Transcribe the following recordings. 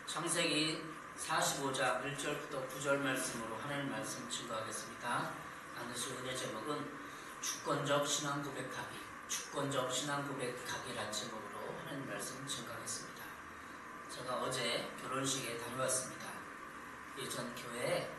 창세기 45장 1절부터 9절 말씀으로 하나님 말씀 증거하겠습니다. 안드시 은혜 제목은 주권적 신앙 고백하기, 주권적 신앙 고백하기라는 제목으로 하나님 말씀 증거하겠습니다. 제가 어제 결혼식에 다녀왔습니다. 예전 교회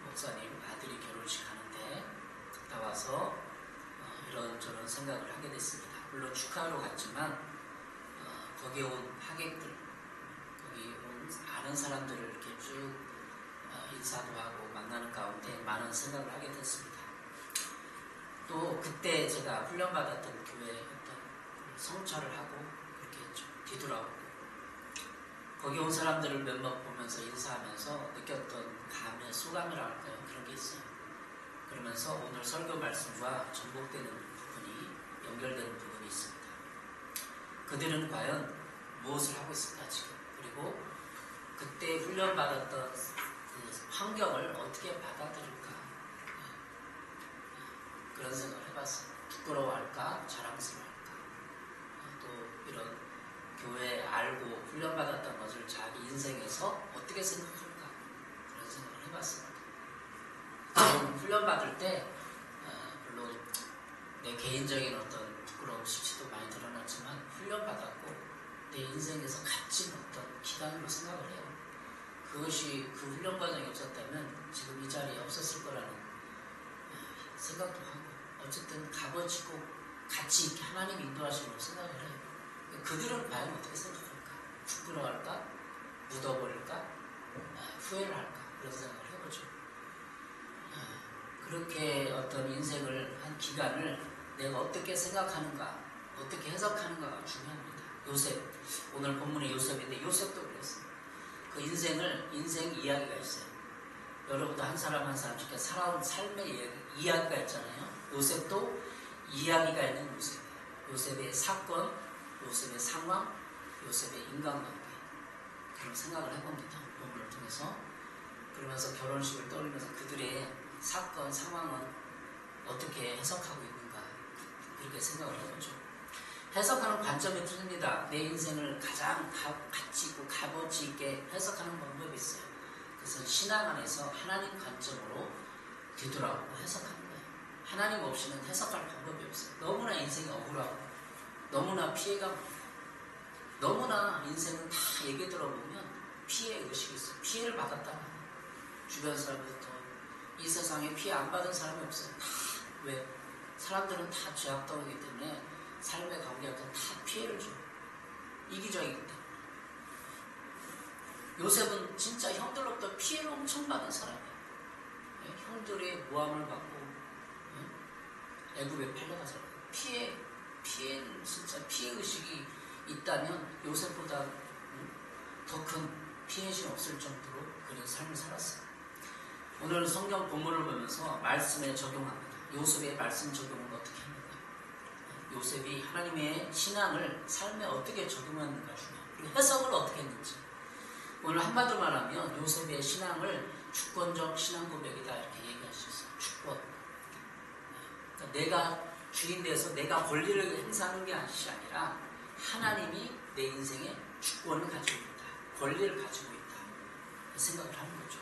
목사님 아들이 결혼식 하는데 갔다 와서 이런저런 생각을 하게 됐습니다. 물론 축하하러 갔지만 거기에 온 하객들, 거기 온 아는 사람들을 이렇게 쭉 인사도 하고 만나는 가운데 많은 생각을 하게 됐습니다. 또 그때 제가 훈련받았던 교회에 어떤 성찰을 하고 이렇게 좀 뒤돌아보고 거기 온 사람들을 몇몇 보면서 인사하면서 느꼈던 감의 소감이라 할까요? 그런 게 있어요. 그러면서 오늘 설교 말씀과 전복되는 부분이 연결되는 부분이 있습니다. 그들은 과연 무엇을 하고 있을까 지금? 그리고 그때 훈련받았던 그 환경을 어떻게 받아들일까? 그런 생각을 해봤어요. 부끄러워할까? 자랑스러워할까? 또 이런 교회 알고 훈련받았던 것을 자기 인생에서 어떻게 생각할까? 그런 생각을 해봤습니다. 저는 훈련받을 때 물론 내 개인적인 어떤 부끄러움 수치도 많이 드러났지만 훈련받았고 내 인생에서 값진 어떤 기간으로 생각을 해요. 그것이 그 훈련 과정이 없었다면 지금 이 자리에 없었을 거라는 생각도 하고 어쨌든 값어지고 가치 있게 하나님 인도하시는 생각을 해요. 그들은 과연 어떻게 생각할까? 부끄러워할까? 묻어버릴까? 후회를 할까? 그런 생각을 해보죠. 그렇게 어떤 인생을 한 기간을 내가 어떻게 생각하는가, 어떻게 해석하는가가 중요합니다. 요셉, 오늘 본문의 요셉인데 요셉도 그랬어요. 그 인생 이야기가 있어요. 여러분도 한 사람 한 사람씩 살아온 삶의 이야기가 있잖아요. 요셉도 이야기가 있는 요셉이에요. 요셉의 사건, 요셉의 상황, 요셉의 인간관계 그런 생각을 해봅니다. 본문을 통해서. 그러면서 결혼식을 떠올리면서 그들의 사건, 상황은 어떻게 해석하고 있는가 그렇게 생각을 해보죠. 해석하는 관점이 틀립니다. 내 인생을 가장 가치 있고 값어치 있게 해석하는 방법이 있어요. 그것은 신앙 안에서 하나님 관점으로 뒤돌아보고 해석하는 거예요. 하나님 없이는 해석할 방법이 없어요. 너무나 인생이 억울하고 너무나 피해가 많고 너무나 인생은 다 얘기 들어보면 피해 의식이 있어요. 피해를 받았다는 거예요. 주변 사람부터 이 세상에 피해 안 받은 사람이 없어요. 다 왜? 사람들은 다 죄악덩이기 때문에 삶의 관계한테 다 피해를 줘요. 이기적이기 때문에. 요셉은 진짜 형들로부터 피해를 엄청 받은 사람이에요. 형들의 모함을 받고 애굽에 팔려가서 피해는 진짜 피해의식이 있다면 요셉보다 더 큰 피해의식이 없을 정도로 그런 삶을 살았어요. 오늘 성경 본문을 보면서 말씀에 적용합니다. 요셉의 말씀 적용은 어떻게 합니까? 요셉이 하나님의 신앙을 삶에 어떻게 적용하는가 중요해요. 그리고 해석을 어떻게 했는지. 오늘 한마디로 말하면 요셉의 신앙을 주권적 신앙 고백이다 이렇게 얘기할 수 있어요. 주권. 그러니까 내가 주인 돼서 내가 권리를 행사하는 게 아니라 하나님이 내 인생에 주권을 가지고 있다. 권리를 가지고 있다. 생각을 하는 거죠.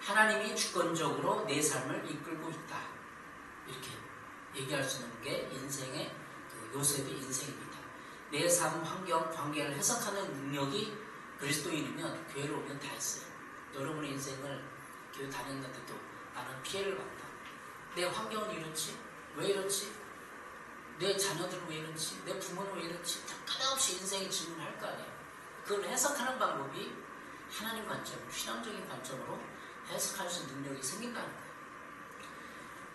하나님이 주권적으로 내 삶을 이끌고 있다. 이렇게 얘기할 수 있는 게 인생의 요셉의 인생입니다. 내 삶, 환경, 관계를 해석하는 능력이 그리스도인이면 교회를 오면 다 있어요. 여러분의 인생을 교회 다녔는데도 나는 피해를 받다. 내 환경은 이렇지? 왜 이렇지? 내 자녀들은 왜 이렇지? 내 부모는 왜 이렇지? 끝없이 인생의 질문을 할 거 아니에요. 그걸 해석하는 방법이 하나님 관점, 신앙적인 관점으로 해석할 수 있는 능력이 생긴다는 거예요.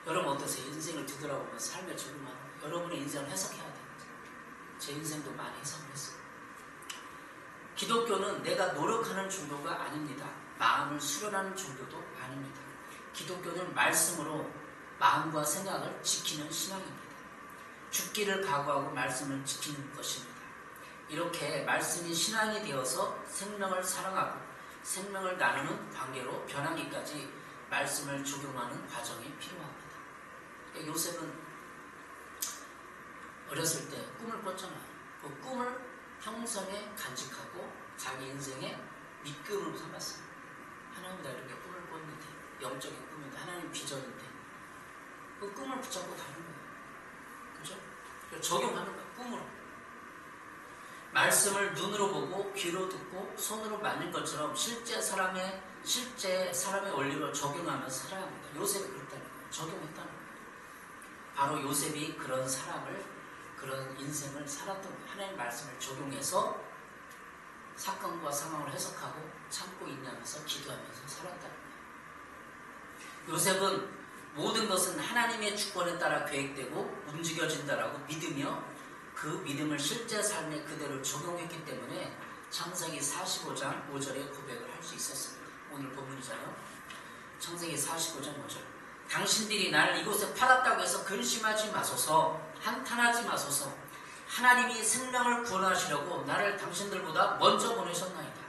여러분 어떠세요? 인생을 뒤돌아보면서 삶에 적용하는 거예요. 여러분의 인생을 해석해야 돼요. 제 인생도 많이 해석을 했어요. 기독교는 내가 노력하는 정도가 아닙니다. 마음을 수련하는 정도도 아닙니다. 기독교는 말씀으로 마음과 생각을 지키는 신앙입니다. 죽기를 각오하고 말씀을 지키는 것입니다. 이렇게 말씀이 신앙이 되어서 생명을 사랑하고 생명을 나누는 관계로 변하기까지 말씀을 적용하는 과정이 필요합니다. 그러니까 요셉은 어렸을 때 꿈을 꿨잖아요. 그 꿈을 평생에 간직하고 자기 인생에 믿음으로 삼았어요. 하나님이 나 이렇게 꿈을 꿨는데, 영적인 꿈인데, 하나님 비전인데, 그 꿈을 붙잡고 가는 거예요. 그죠? 적용하는 거예요. 꿈으로. 말씀을 눈으로 보고 귀로 듣고 손으로 만진 것처럼 실제 사람의 원리로 적용하면서 살아갑니다. 요셉이 그랬다는 거예요. 적용했다는 거예요. 바로 요셉이 그런 그런 인생을 살았던 거예요. 하나님의 말씀을 적용해서 사건과 상황을 해석하고 참고 인내하면서 기도하면서 살았다는 거예요. 요셉은 모든 것은 하나님의 주권에 따라 계획되고 움직여진다라고 믿으며 그 믿음을 실제 삶에 그대로 적용했기 때문에 창세기 45장 5절의 고백을 할 수 있었습니다. 오늘 본문이잖아요. 창세기 45장 5절. 당신들이 나를 이곳에 팔았다고 해서 근심하지 마소서, 한탄하지 마소서. 하나님이 생명을 구원하시려고 나를 당신들보다 먼저 보내셨나이다.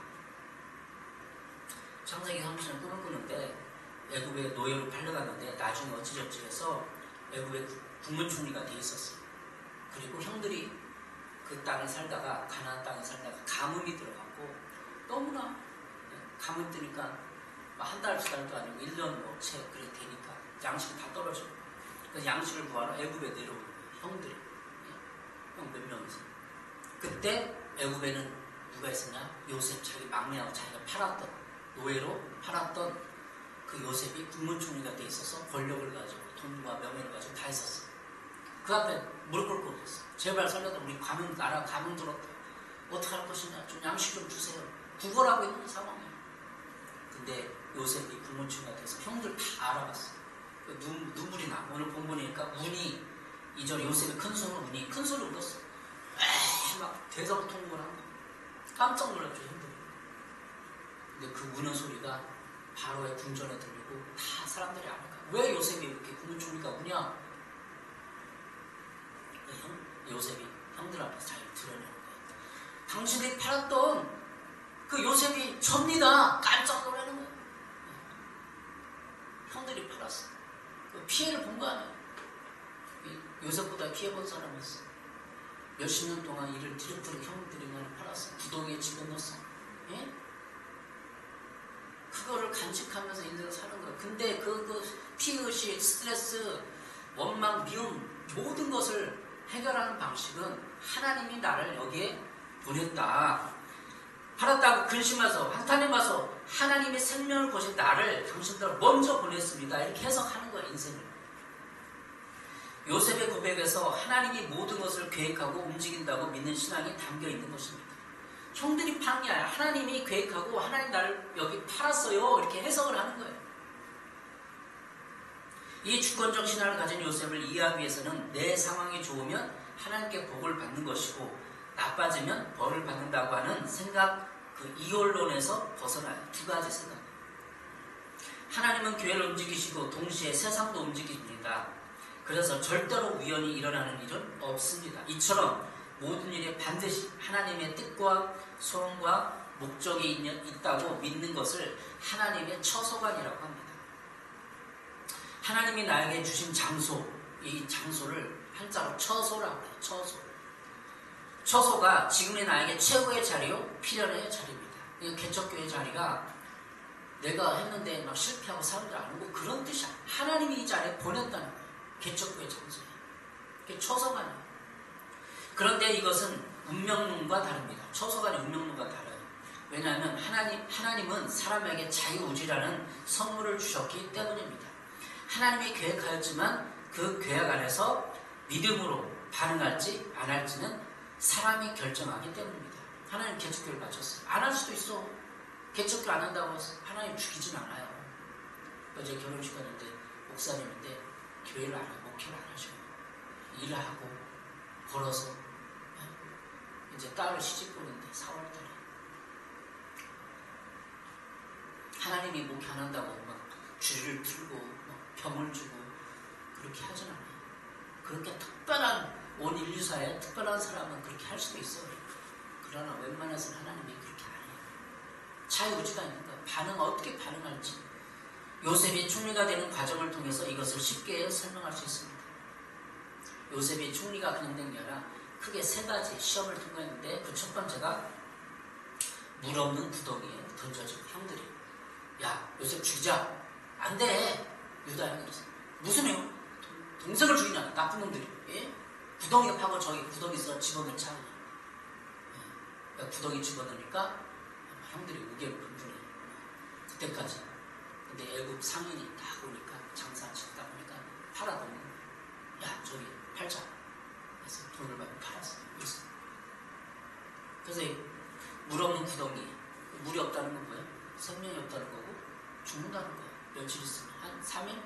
창세기 30년 꿈을 꾸는데 애굽의 노예로 팔려갔는데 나중에 어찌저찌 해서 애굽의 국무총리가 돼 있었어요. 그리고 형들이 그 땅에 살다가 가나안 땅에 살다가 가뭄이 들어갔고 너무나 가뭄 뜨니까 한 달, 두 달도 아니고 1년 채 그렇게 되니까 양식이 다 떨어지고 그래서 양식을 구하러 애굽에 내려오는 거예요. 형들이. 형 몇 명이서. 그때 애굽에는 누가 있었냐? 요셉, 자기 막내하고 자기가 팔았던 노예로 팔았던 그 요셉이 국무총리가 돼 있어서 권력을 가지고 돈과 명예를 가지고 다 있었어. 그 앞에 무릎 꿇고 있었어. 제발 살려다 우리 나라 가뭄 들었다. 어떻게 할 것이냐? 좀 양식 좀 주세요. 구걸하고 있는 상황이에요. 근데 요셉이 국무총리가 돼서 형들 다 알아봤어. 눈물이 나. 오늘 본문이니까 운이 이전에 요셉의 큰 손은 운이 큰 소리 울었어. 에이 막 대성통곡을 한 거야. 깜짝 놀랐죠 형들이. 근데 그 우는 소리가 바로의 궁전에 들리고 다 사람들이 알까. 왜 요셉이 이렇게 국무총리가 우냐? 요셉이 형들 앞에서 자기를 드러내는 거예요. 당신이 팔았던 그 요셉이 접니다. 깜짝 놀라는 거예요. 형들이 팔았어. 그 피해를 본 거 아니에요. 요셉보다 피해본 사람이 있어. 몇십 년 동안 일을 뒤룩뒤룩 형들이 많이 팔았어. 부동에 집어넣었어. 예? 그거를 간직하면서 인생을 사는 거예요. 근데 그 피의식, 스트레스, 원망, 미움 모든 것을 해결하는 방식은 하나님이 나를 여기에 보냈다. 팔았다고 근심해서 한탄해봐서 하나님의 생명을 거신 나를 당신들 먼저 보냈습니다. 이렇게 해석하는 거예요. 인생을. 요셉의 고백에서 하나님이 모든 것을 계획하고 움직인다고 믿는 신앙이 담겨 있는 것입니다. 형들이 파는 게 아니라 하나님이 계획하고 하나님 나를 여기 팔았어요. 이렇게 해석을 하는 거예요. 이 주권적 신앙을 가진 요셉을 이해하기 위해서는 내 상황이 좋으면 하나님께 복을 받는 것이고 나빠지면 벌을 받는다고 하는 생각, 그 이혼론에서 벗어나요. 두 가지 생각. 하나님은 교회를 움직이시고 동시에 세상도 움직입니다. 그래서 절대로 우연히 일어나는 일은 없습니다. 이처럼 모든 일에 반드시 하나님의 뜻과 소원과 목적이 있다고 믿는 것을 하나님의 처소관이라고 합니다. 하나님이 나에게 주신 장소, 이 장소를 한자로 처소라고 해요. 처소. 처소가 지금의 나에게 최고의 자리요, 필연의 자리입니다. 개척교회 자리가 내가 했는데 막 실패하고 사람들 안 오고 그런 뜻이 아니에요. 하나님이 이 자리에 보냈다는 거예요. 개척교회 장소에. 그게 처소관이에요. 그런데 이것은 운명론과 다릅니다. 처소관이 운명론과 달라요. 왜냐하면 하나님은 사람에게 자유의지라는 선물을 주셨기 때문입니다. 하나님이 계획하였지만 그 계획 안에서 믿음으로 반응할지 안 할지는 사람이 결정하기 때문입니다. 하나님 개척교회를 마쳤어요. 안 할 수도 있어. 개척교 안 한다고 하나님 죽이진 않아요. 어제 결혼식 갔는데 목사님인데 교회를 안 하고 목회를 안 하셔요. 일을 하고 벌어서 이제 딸을 시집 보는데 4월달에 하나님이 목회 안 한다고 막 주리를 틀고 막 병을 주고 그렇게 하진 않아요. 그렇게 특별한 온 인류사에 특별한 사람은 그렇게 할 수도 있어요. 그러나 웬만해서는 하나님이 그렇게 안 해요. 자유의지가 있는 거예요. 어떻게 반응할지. 요셉이 총리가 되는 과정을 통해서 이것을 쉽게 설명할 수 있습니다. 요셉이 총리가 그냥 된 게 아니라 크게 세 가지 시험을 통과했는데 그 첫 번째가 물 없는 구덩이에 던져진 형들이 야 요셉 죽이자. 안 돼. 유다 형이 그랬어. 무슨 형? 동생을 죽이냐 나쁜 놈들이. 예? 구덩이 파고 저기 구덩이 써 집어넣자. 예. 구덩이 집어넣으니까 형들이 의견을 분분해. 그때까지. 근데 애굽 상인이 다 오니까 장사 짓다 보니까 팔아보는 거야. 야 저기 팔자. 그래서 돈을 받고 팔았어. 그래서 물 없는 구덩이, 물이 없다는 건 뭐야? 생명이 없다는 거고 죽는다는 거야. 며칠 있으면 한 3일?